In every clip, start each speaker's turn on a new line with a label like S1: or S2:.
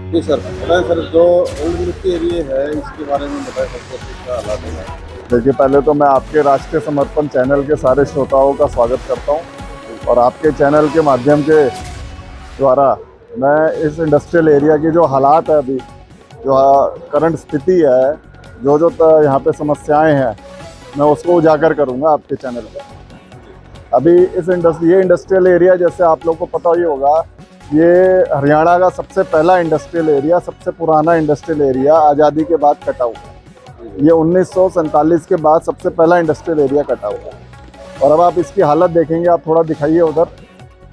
S1: जी sir, बताएं sir, जो old industry area है इसके बारे में बताएं, सबसे क्या हालात है।
S2: देखिए, पहले तो मैं आपके राष्ट्रीय समर्पण चैनल के सारे श्रोताओं का स्वागत करता हूं और आपके चैनल के माध्यम के द्वारा मैं इस इंडस्ट्रियल एरिया की जो हालात है, अभी जो करंट स्थिति है, जो यहाँ पे समस्याएं हैं, मैं उसको उजागर करूंगा आपके चैनल पर। अभी ये इंडस्ट्रियल एरिया, जैसे आप लोग को पता ही होगा, ये हरियाणा का सबसे पहला इंडस्ट्रियल एरिया, सबसे पुराना इंडस्ट्रियल एरिया आज़ादी के बाद कटा हुआ है। ये 1947 के बाद सबसे पहला इंडस्ट्रियल एरिया कटा हुआ है। और अब आप इसकी हालत देखेंगे, आप थोड़ा दिखाइए उधर,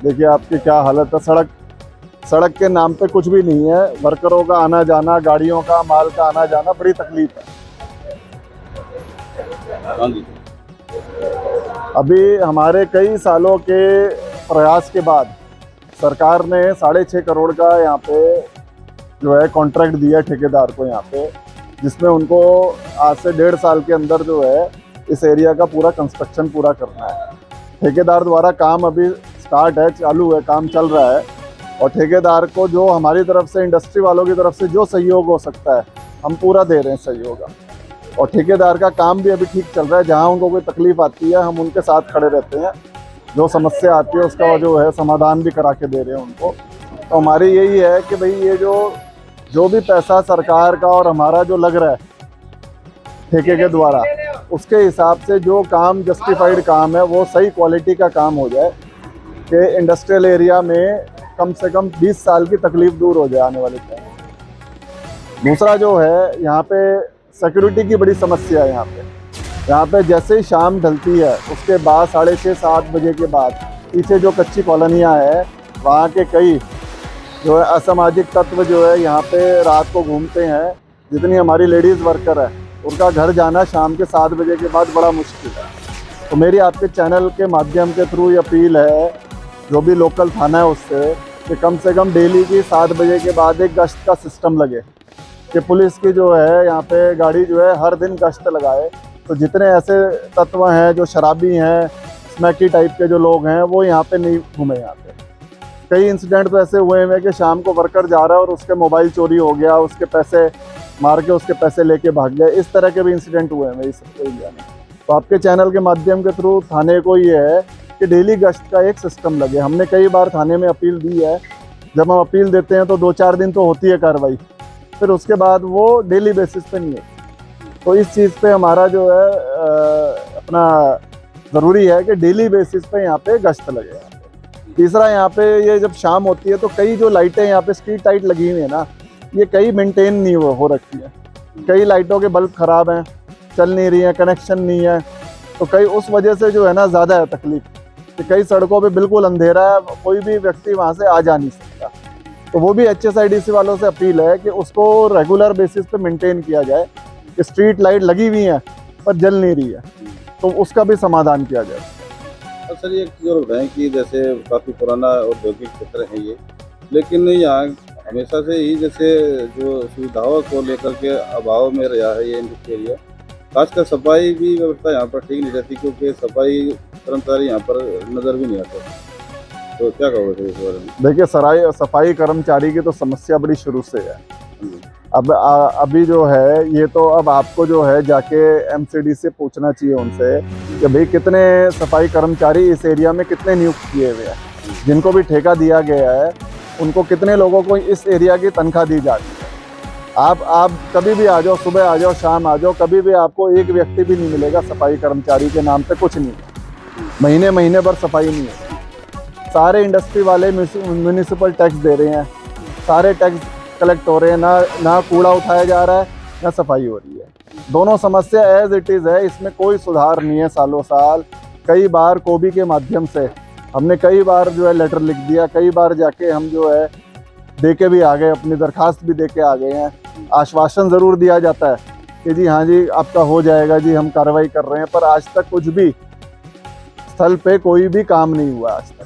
S2: देखिए आपकी क्या हालत है। सड़क के नाम पे कुछ भी नहीं है, वर्करों का आना जाना, गाड़ियों का, माल का आना जाना, बड़ी तकलीफ है।
S1: हाँ जी।
S2: अभी हमारे कई सालों के प्रयास के बाद सरकार ने 6.5 करोड़ का यहाँ पे जो है कॉन्ट्रैक्ट दिया ठेकेदार को यहाँ पे, जिसमें उनको आज से 1.5 साल के अंदर जो है इस एरिया का पूरा कंस्ट्रक्शन पूरा करना है। ठेकेदार द्वारा काम अभी स्टार्ट है, चालू है, काम चल रहा है। और ठेकेदार को जो हमारी तरफ से, इंडस्ट्री वालों की तरफ से जो सहयोग हो सकता है, हम पूरा दे रहे हैं सहयोग। और ठेकेदार का काम भी अभी ठीक चल रहा है। जहाँ उनको कोई तकलीफ आती है, हम उनके साथ खड़े रहते हैं। जो समस्या आती है उसका जो है समाधान भी करा के दे रहे हैं उनको। तो हमारी यही है कि भाई ये जो भी पैसा सरकार का और हमारा जो लग रहा है ठेके के द्वारा, उसके हिसाब से जो काम जस्टिफाइड काम है, वो सही क्वालिटी का काम हो जाए कि इंडस्ट्रियल एरिया में कम से कम 20 साल की तकलीफ दूर हो जाए आने वाले टाइम। दूसरा जो है, यहाँ पे सिक्योरिटी की बड़ी समस्या है। यहाँ पे जैसे ही शाम ढलती है, उसके बाद 6:30-7 बजे के बाद पीछे जो कच्ची कॉलोनियाँ हैं, वहाँ के कई जो है असामाजिक तत्व जो है यहाँ पे रात को घूमते हैं। जितनी हमारी लेडीज़ वर्कर है, उनका घर जाना शाम के 7 बजे के बाद बड़ा मुश्किल है। तो मेरी आपके चैनल के माध्यम के थ्रू ये अपील है, जो भी लोकल थाना है उससे, कि कम से कम डेली की 7 बजे के बाद एक गश्त का सिस्टम लगे, कि पुलिस की जो है यहाँ पे गाड़ी जो है हर दिन गश्त लगाए। तो जितने ऐसे तत्व हैं जो शराबी हैं, स्मैकी टाइप के जो लोग हैं, वो यहाँ पे नहीं घूमे। यहाँ पे कई इंसिडेंट तो ऐसे हुए हैं कि शाम को वर्कर जा रहा है और उसके मोबाइल चोरी हो गया, उसके पैसे मार के उसके पैसे लेके भाग गए। इस तरह के भी इंसिडेंट हुए हैं इस एरिया में। तो आपके चैनल के माध्यम के थ्रू थाने को ये है कि डेली गश्त का एक सिस्टम लगे। हमने कई बार थाने में अपील दी है। जब हम अपील देते हैं तो 2-4 दिन तो होती है कार्रवाई, फिर उसके बाद वो डेली बेसिस पे नहीं होती। तो इस चीज़ पे हमारा जो है अपना ज़रूरी है कि डेली बेसिस पे यहाँ पे गश्त लगे। तीसरा, यहाँ पे ये जब शाम होती है तो कई जो लाइटें यहाँ पे स्ट्रीट लाइट लगी हुई है ना, ये कई मेंटेन नहीं हो रखी है। कई लाइटों के बल्ब ख़राब हैं, चल नहीं रही हैं, कनेक्शन नहीं है। तो कई उस वजह से जो है ना ज़्यादा है तकलीफ, कि कई सड़कों पे बिल्कुल अंधेरा है, कोई भी व्यक्ति वहाँ से आ जा नहीं सकता। तो वो भी HSIDC वालों से अपील है कि उसको रेगुलर बेसिस पे मेंटेन किया जाए कि स्ट्रीट लाइट लगी हुई है पर जल नहीं रही है, तो उसका भी समाधान किया जाए।
S1: और सर, ये जो बताएं कि जैसे काफ़ी पुराना औद्योगिक क्षेत्र है ये, लेकिन यहाँ हमेशा से ही जैसे जो सुविधाओं को लेकर के अभाव में रहा है ये इंडस्ट्री एरिया। खासकर सफाई भी व्यवस्था यहाँ पर ठीक नहीं रहती, क्योंकि सफाई कर्मचारी यहाँ पर नज़र भी नहीं आते। तो क्या कहोगे इस बारे में?
S2: देखिए, सफाई कर्मचारी की तो समस्या बड़ी शुरू से है। अब अभी जो है ये तो अब आपको जो है जाके MCD से पूछना चाहिए उनसे कि भाई कितने सफाई कर्मचारी इस एरिया में कितने नियुक्त किए हुए हैं, जिनको भी ठेका दिया गया है उनको कितने लोगों को इस एरिया की तनख्वाह दी जाती है। आप कभी भी आ जाओ, सुबह आ जाओ, शाम आ जाओ, कभी भी आपको एक व्यक्ति भी नहीं मिलेगा सफाई कर्मचारी के नाम पे कुछ नहीं है। महीने भर सफाई नहीं है। सारे इंडस्ट्री वाले म्यूनिसिपल टैक्स दे रहे हैं, सारे टैक्स कलेक्ट हो रहे हैं, ना कूड़ा उठाया जा रहा है, ना सफाई हो रही है। दोनों समस्या एज इट इज़ है, इसमें कोई सुधार नहीं है। सालों साल कई बार कोबी के माध्यम से हमने कई बार जो है लेटर लिख दिया, कई बार जाके हम जो है दे के भी आ गए, अपनी दरखास्त भी दे के आ गए हैं। आश्वासन ज़रूर दिया जाता है कि जी हाँ जी आपका हो जाएगा जी, हम कार्रवाई कर रहे हैं, पर आज तक कुछ भी स्थल पे कोई भी काम नहीं हुआ आज तक।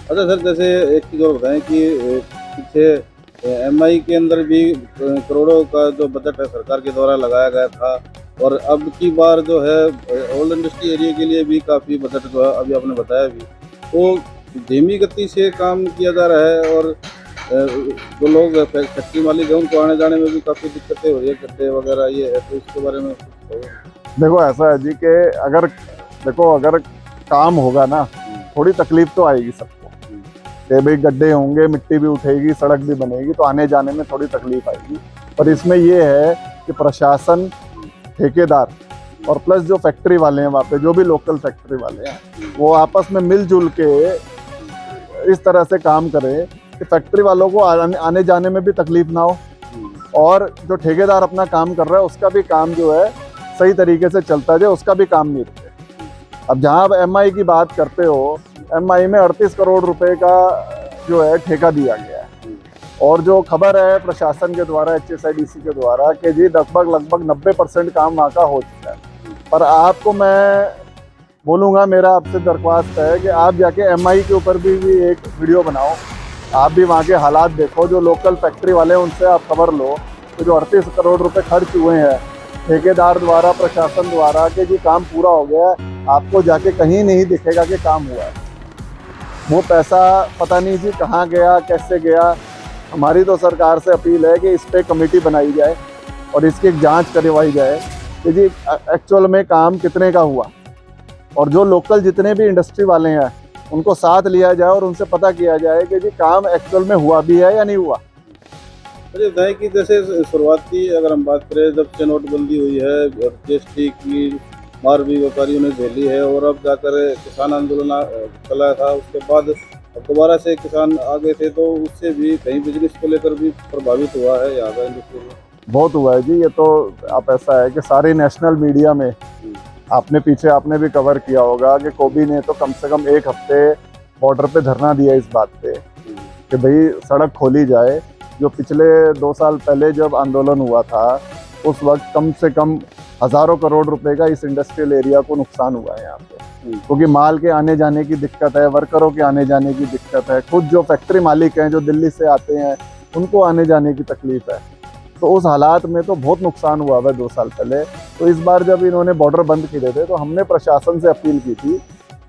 S1: अच्छा सर, जैसे एक चीज़ और बताएं कि पीछे MI के अंदर भी करोड़ों का जो बजट है सरकार के द्वारा लगाया गया था, और अब की बार जो है ओल्ड इंडस्ट्री एरिया के लिए भी काफ़ी बजट जो है अभी आपने बताया भी, तो धीमी गति से काम किया जा रहा है। और जो लोग फैक्ट्री मालिक हैं उनको आने जाने में भी काफ़ी दिक्कतें हो रही है, गड्ढे वगैरह ये है, तो इसके बारे में कुछ कहो।
S2: देखो ऐसा है जी कि अगर काम होगा ना, थोड़ी तकलीफ तो आएगी सबको कि भाई गड्ढे होंगे, मिट्टी भी उठेगी, सड़क भी बनेगी, तो आने जाने में थोड़ी तकलीफ आएगी। पर इसमें ये है कि प्रशासन, ठेकेदार और प्लस जो फैक्ट्री वाले हैं वहाँ पे, जो भी लोकल फैक्ट्री वाले हैं, वो आपस में मिलजुल के इस तरह से काम करें कि फैक्ट्री वालों को आने जाने में भी तकलीफ ना हो, और जो ठेकेदार अपना काम कर रहा है उसका भी काम जो है सही तरीके से चलता जाए, उसका भी काम नहीं रुके। अब जहाँ आप एमआई की बात करते हो, एमआई में 38 करोड़ रुपए का जो है ठेका दिया गया है, और जो खबर है प्रशासन के द्वारा, HSIDC के द्वारा, कि जी लगभग 90% काम वहाँ का हो चुका है। पर आपको मैं बोलूँगा, मेरा आपसे दरख्वास्त है कि आप जाके एमआई के ऊपर भी एक वीडियो बनाओ, आप भी वहाँ के हालात देखो, जो लोकल फैक्ट्री वाले हैं उनसे आप खबर लो, तो जो 38 करोड़ रुपए खर्च हुए हैं ठेकेदार द्वारा, प्रशासन द्वारा, कि जी काम पूरा हो गया है, आपको जाके कहीं नहीं दिखेगा कि काम हुआ है। वो पैसा पता नहीं जी कहाँ गया, कैसे गया। हमारी तो सरकार से अपील है कि इस पे कमेटी बनाई जाए और इसकी एक जांच करवाई जाए कि जी एक्चुअल में काम कितने का हुआ, और जो लोकल जितने भी इंडस्ट्री वाले हैं उनको साथ लिया जाए और उनसे पता किया जाए कि जी काम एक्चुअल में हुआ भी है या नहीं हुआ।
S1: अरे बैंक की जैसे शुरुआत की अगर हम बात करें, जब से नोटबंदी हुई है और GST की मार भी व्यापारियों ने झेली है, और अब जाकर किसान आंदोलन चला था, उसके बाद अब दोबारा से किसान आ गए थे, तो उससे भी कहीं बिजनेस को लेकर भी प्रभावित हुआ है यहाँ का इंडस्ट्री में।
S2: बहुत हुआ है जी, ये तो आप ऐसा है कि सारी नेशनल मीडिया में आपने भी कवर किया होगा कि कोबी ने तो कम से कम 1 हफ्ते बॉर्डर पे धरना दिया इस बात पे कि भाई सड़क खोली जाए। जो पिछले 2 साल पहले जब आंदोलन हुआ था, उस वक्त कम से कम हज़ारों करोड़ रुपए का इस इंडस्ट्रियल एरिया को नुकसान हुआ है यहाँ पे, क्योंकि माल के आने जाने की दिक्कत है, वर्करों के आने जाने की दिक्कत है, खुद जो फैक्ट्री मालिक हैं जो दिल्ली से आते हैं उनको आने जाने की तकलीफ है। तो उस हालात में तो बहुत नुकसान हुआ है 2 साल पहले। तो इस बार जब इन्होंने बॉर्डर बंद किए थे, तो हमने प्रशासन से अपील की थी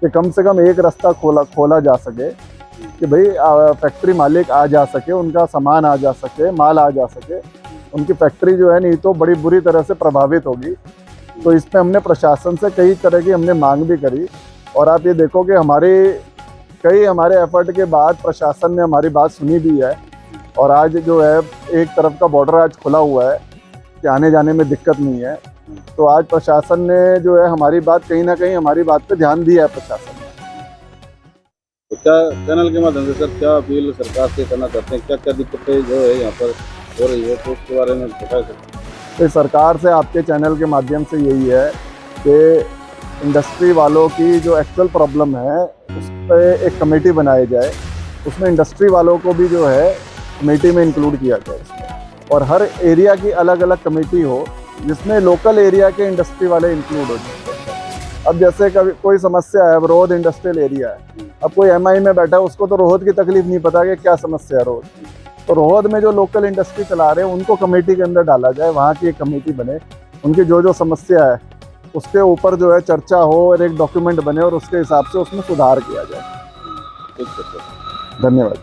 S2: कि कम से कम एक रास्ता खोला जा सके कि भाई फैक्ट्री मालिक आ जा सके, उनका सामान आ जा सके, माल आ जा सके। उनकी फैक्ट्री जो है नहीं तो बड़ी बुरी तरह से प्रभावित होगी। तो इस पे हमने प्रशासन से कई तरह की हमने मांग भी करी, और आप ये देखो कि हमारे एफर्ट के बाद प्रशासन ने हमारी बात सुनी भी है, और आज जो है एक तरफ का बॉर्डर आज खुला हुआ है कि आने जाने में दिक्कत नहीं है। तो आज प्रशासन ने जो है हमारी बात, कहीं ना कहीं हमारी बात पे ध्यान दिया है प्रशासन ने।
S1: तो क्या चैनल के माध्यम से सर क्या अपील सरकार से करना चाहते हैं, क्या क्या दिक्कतें जो है यहाँ पर हो रही है, तो उसके बारे में बता सकते हैं?
S2: तो सरकार से आपके चैनल के माध्यम से यही है कि इंडस्ट्री वालों की जो एक्चुअल प्रॉब्लम है उस पर एक कमेटी बनाई जाए, उसमें इंडस्ट्री वालों को भी जो है कमेटी में इंक्लूड किया जाए उसमें, और हर एरिया की अलग अलग कमेटी हो जिसमें लोकल एरिया के इंडस्ट्री वाले इंक्लूड हो जाए। अब जैसे कभी कोई समस्या है, अब रोहद इंडस्ट्रियल एरिया है, अब कोई एमआई में बैठा है, उसको तो रोहद की तकलीफ नहीं पता कि क्या समस्या है रोहद, तो रोहद में जो लोकल इंडस्ट्री चला रहे हैं उनको कमेटी के अंदर डाला जाए, वहाँ की एक कमेटी बने, उनकी जो समस्या है उसके ऊपर जो है चर्चा हो और एक डॉक्यूमेंट बने और उसके हिसाब से उसमें सुधार किया जाए।
S1: ठीक है सर,
S2: धन्यवाद।